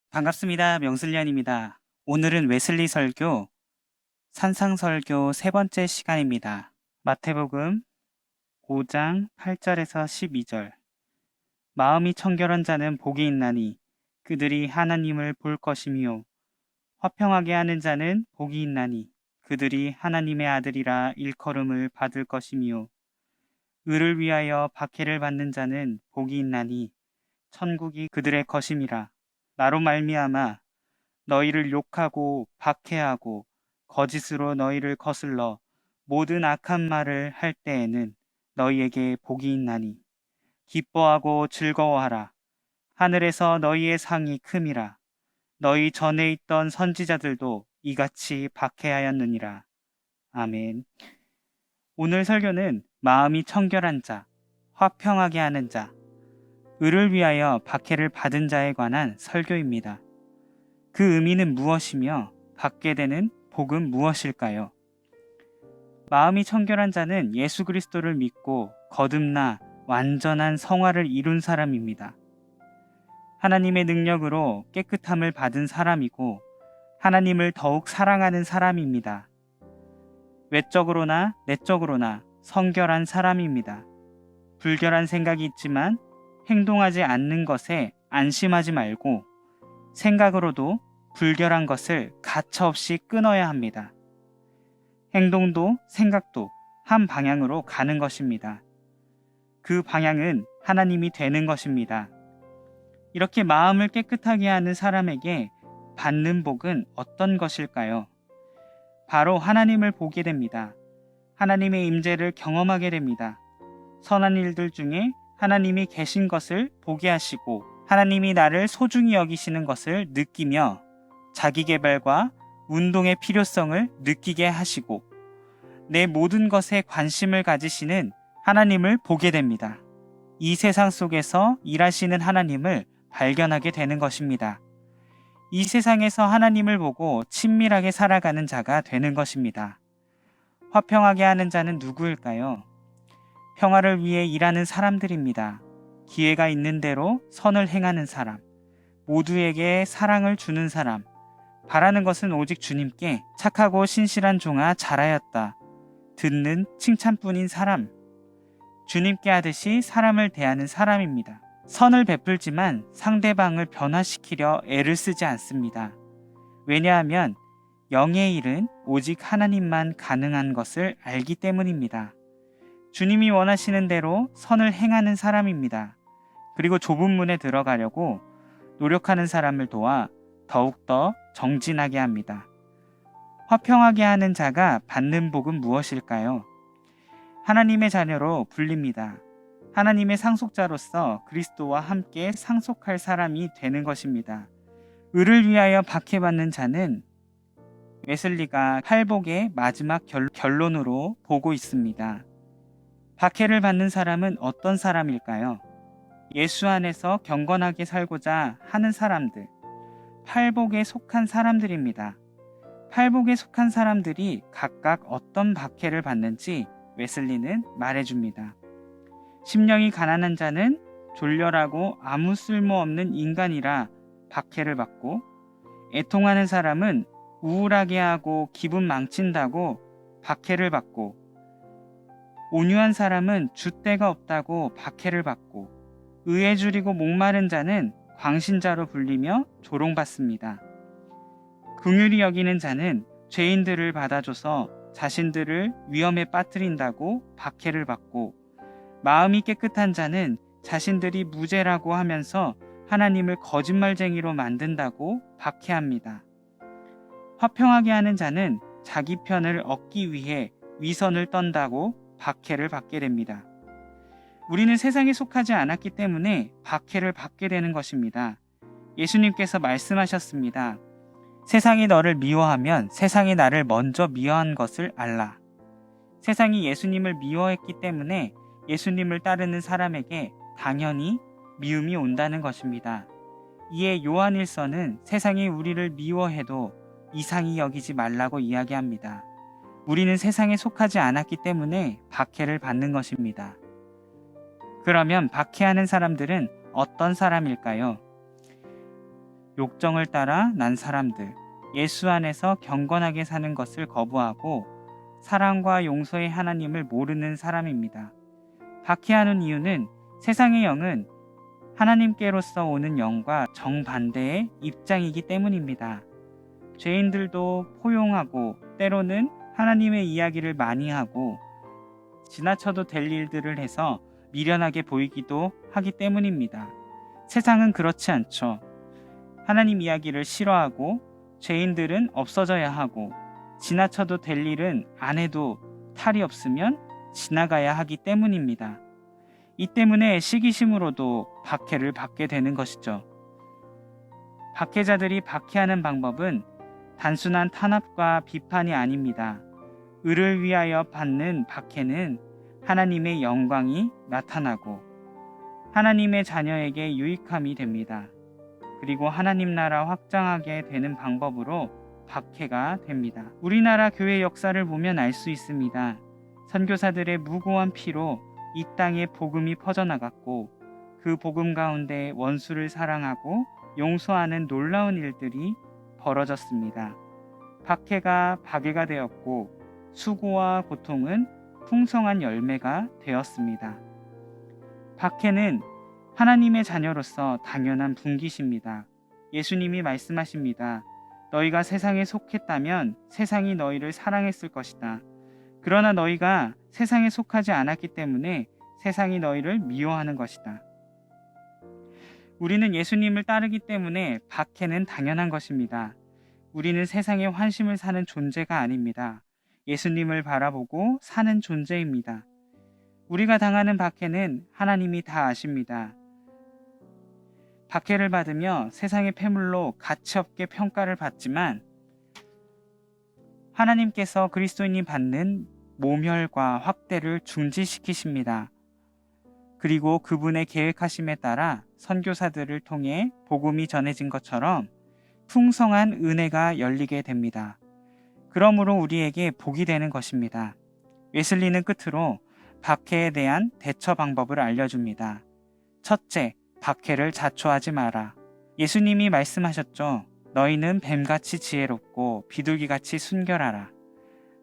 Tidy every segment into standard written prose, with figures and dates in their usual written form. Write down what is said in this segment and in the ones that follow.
반갑습니다. 명슬리안입니다. 오늘은 웨슬리 설교, 산상설교 세 번째 시간입니다. 마태복음 5장 8절에서 12절. 마음이 청결한 자는 복이 있나니 그들이 하나님을 볼 것이며 화평하게 하는 자는 복이 있나니 그들이 하나님의 아들이라 일컬음을 받을 것이며 의를 위하여 박해를 받는 자는 복이 있나니 천국이 그들의 것임이라. 나로 말미암아 너희를 욕하고 박해하고 거짓으로 너희를 거슬러 모든 악한 말을 할 때에는 너희에게 복이 있나니 기뻐하고 즐거워하라. 하늘에서 너희의 상이 큼이라. 너희 전에 있던 선지자들도 이같이 박해하였느니라. 아멘. 오늘 설교는 마음이 청결한 자, 화평하게 하는 자, 의를 위하여 박해를 받은 자에 관한 설교입니다. 그 의미는 무엇이며 받게 되는 복은 무엇일까요? 마음이 청결한 자는 예수 그리스도를 믿고 거듭나 완전한 성화를 이룬 사람입니다. 하나님의 능력으로 깨끗함을 받은 사람이고 하나님을 더욱 사랑하는 사람입니다. 외적으로나 내적으로나 성결한 사람입니다. 불결한 생각이 있지만 행동하지 않는 것에 안심하지 말고 생각으로도 불결한 것을 가차없이 끊어야 합니다. 행동도 생각도 한 방향으로 가는 것입니다. 그 방향은 하나님이 되는 것입니다. 이렇게 마음을 깨끗하게 하는 사람에게 받는 복은 어떤 것일까요? 바로 하나님을 보게 됩니다. 하나님의 임재를 경험하게 됩니다. 선한 일들 중에 하나님이 계신 것을 보게 하시고 하나님이 나를 소중히 여기시는 것을 느끼며 자기개발과 운동의 필요성을 느끼게 하시고 내 모든 것에 관심을 가지시는 하나님을 보게 됩니다. 이 세상 속에서 일하시는 하나님을 발견하게 되는 것입니다. 이 세상에서 하나님을 보고 친밀하게 살아가는 자가 되는 것입니다. 화평하게 하는 자는 누구일까요? 평화를 위해 일하는 사람들입니다. 기회가 있는 대로 선을 행하는 사람, 모두에게 사랑을 주는 사람, 바라는 것은 오직 주님께 착하고 신실한 종아 잘하였다. 듣는 칭찬뿐인 사람, 주님께 하듯이 사람을 대하는 사람입니다. 선을 베풀지만 상대방을 변화시키려 애를 쓰지 않습니다. 왜냐하면 영의 일은 오직 하나님만 가능한 것을 알기 때문입니다. 주님이 원하시는 대로 선을 행하는 사람입니다. 그리고 좁은 문에 들어가려고 노력하는 사람을 도와 더욱더 정진하게 합니다. 화평하게 하는 자가 받는 복은 무엇일까요? 하나님의 자녀로 불립니다. 하나님의 상속자로서 그리스도와 함께 상속할 사람이 되는 것입니다. 의를 위하여 박해받는 자는 웨슬리가 팔복의 마지막 결론으로 보고 있습니다. 박해를 받는 사람은 어떤 사람일까요? 예수 안에서 경건하게 살고자 하는 사람들, 팔복에 속한 사람들입니다. 팔복에 속한 사람들이 각각 어떤 박해를 받는지 웨슬리는 말해줍니다. 심령이 가난한 자는 졸렬하고 아무 쓸모없는 인간이라 박해를 받고, 애통하는 사람은 우울하게 하고 기분 망친다고 박해를 받고, 온유한 사람은 줏대가 없다고 박해를 받고, 의에 줄이고 목마른 자는 광신자로 불리며 조롱받습니다. 긍휼히 여기는 자는 죄인들을 받아줘서 자신들을 위험에 빠뜨린다고 박해를 받고, 마음이 깨끗한 자는 자신들이 무죄라고 하면서 하나님을 거짓말쟁이로 만든다고 박해합니다. 화평하게 하는 자는 자기 편을 얻기 위해 위선을 떤다고 박해를 받게 됩니다. 우리는 세상에 속하지 않았기 때문에 박해를 받게 되는 것입니다. 예수님께서 말씀하셨습니다. 세상이 너를 미워하면 세상이 나를 먼저 미워한 것을 알라. 세상이 예수님을 미워했기 때문에 예수님을 따르는 사람에게 당연히 미움이 온다는 것입니다. 이에 요한일서는 세상이 우리를 미워해도 이상히 여기지 말라고 이야기합니다. 우리는 세상에 속하지 않았기 때문에 박해를 받는 것입니다. 그러면 박해하는 사람들은 어떤 사람일까요? 욕정을 따라 난 사람들, 예수 안에서 경건하게 사는 것을 거부하고 사랑과 용서의 하나님을 모르는 사람입니다. 박해하는 이유는 세상의 영은 하나님께로서 오는 영과 정반대의 입장이기 때문입니다. 죄인들도 포용하고 때로는 하나님의 이야기를 많이 하고 지나쳐도 될 일들을 해서 미련하게 보이기도 하기 때문입니다. 세상은 그렇지 않죠. 하나님 이야기를 싫어하고 죄인들은 없어져야 하고 지나쳐도 될 일은 안 해도 탈이 없으면 지나가야 하기 때문입니다. 이 때문에 시기심으로도 박해를 받게 되는 것이죠. 박해자들이 박해하는 방법은 단순한 탄압과 비판이 아닙니다. 의를 위하여 받는 박해는 하나님의 영광이 나타나고 하나님의 자녀에게 유익함이 됩니다. 그리고 하나님 나라 확장하게 되는 방법으로 박해가 됩니다. 우리나라 교회 역사를 보면 알 수 있습니다. 선교사들의 무고한 피로 이 땅에 복음이 퍼져나갔고 그 복음 가운데 원수를 사랑하고 용서하는 놀라운 일들이 벌어졌습니다. 박해가 박애가 되었고 수고와 고통은 풍성한 열매가 되었습니다. 박해는 하나님의 자녀로서 당연한 분기십니다. 예수님이 말씀하십니다. 너희가 세상에 속했다면 세상이 너희를 사랑했을 것이다. 그러나 너희가 세상에 속하지 않았기 때문에 세상이 너희를 미워하는 것이다. 우리는 예수님을 따르기 때문에 박해는 당연한 것입니다. 우리는 세상에 환심을 사는 존재가 아닙니다. 예수님을 바라보고 사는 존재입니다. 우리가 당하는 박해는 하나님이 다 아십니다. 박해를 받으며 세상의 패물로 가치없게 평가를 받지만 하나님께서 그리스도인이 받는 모멸과 학대를 중지시키십니다. 그리고 그분의 계획하심에 따라 선교사들을 통해 복음이 전해진 것처럼 풍성한 은혜가 열리게 됩니다. 그러므로 우리에게 복이 되는 것입니다. 웨슬리는 끝으로 박해에 대한 대처 방법을 알려줍니다. 첫째, 박해를 자초하지 마라. 예수님이 말씀하셨죠. 너희는 뱀같이 지혜롭고 비둘기같이 순결하라.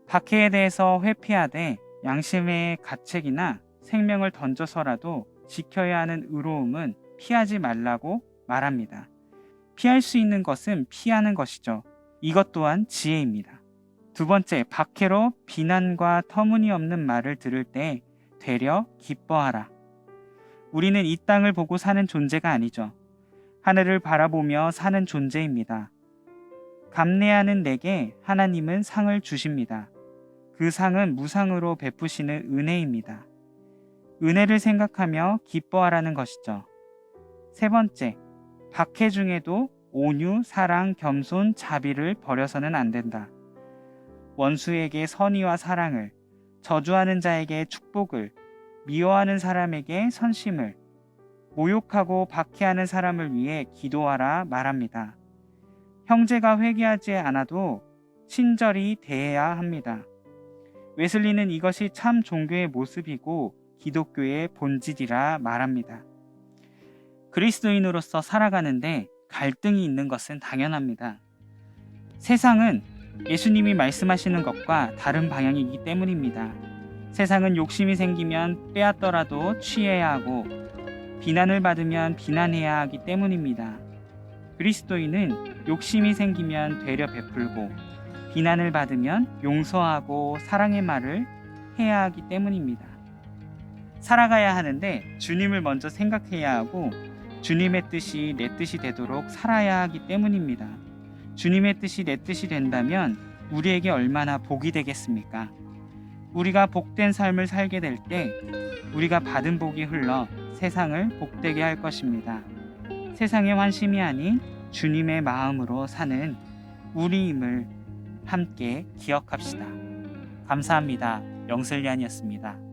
박해에 대해서 회피하되 양심의 가책이나 생명을 던져서라도 지켜야 하는 의로움은 피하지 말라고 말합니다. 피할 수 있는 것은 피하는 것이죠. 이것 또한 지혜입니다. 두 번째, 박해로 비난과 터무니없는 말을 들을 때 되려 기뻐하라. 우리는 이 땅을 보고 사는 존재가 아니죠. 하늘을 바라보며 사는 존재입니다. 감내하는 내게 하나님은 상을 주십니다. 그 상은 무상으로 베푸시는 은혜입니다. 은혜를 생각하며 기뻐하라는 것이죠. 세 번째, 박해 중에도 온유, 사랑, 겸손, 자비를 버려서는 안 된다. 원수에게 선의와 사랑을, 저주하는 자에게 축복을, 미워하는 사람에게 선심을, 모욕하고 박해하는 사람을 위해 기도하라 말합니다. 형제가 회개하지 않아도 친절히 대해야 합니다. 웨슬리는 이것이 참 종교의 모습이고 기독교의 본질이라 말합니다. 그리스도인으로서 살아가는데 갈등이 있는 것은 당연합니다. 세상은 예수님이 말씀하시는 것과 다른 방향이기 때문입니다. 세상은 욕심이 생기면 빼앗더라도 취해야 하고 비난을 받으면 비난해야 하기 때문입니다. 그리스도인은 욕심이 생기면 되려 베풀고 비난을 받으면 용서하고 사랑의 말을 해야 하기 때문입니다. 살아가야 하는데 주님을 먼저 생각해야 하고 주님의 뜻이 내 뜻이 되도록 살아야 하기 때문입니다. 주님의 뜻이 내 뜻이 된다면 우리에게 얼마나 복이 되겠습니까? 우리가 복된 삶을 살게 될 때 우리가 받은 복이 흘러 세상을 복되게 할 것입니다. 세상의 환심이 아닌 주님의 마음으로 사는 우리임을 함께 기억합시다. 감사합니다. 영슬리안이었습니다.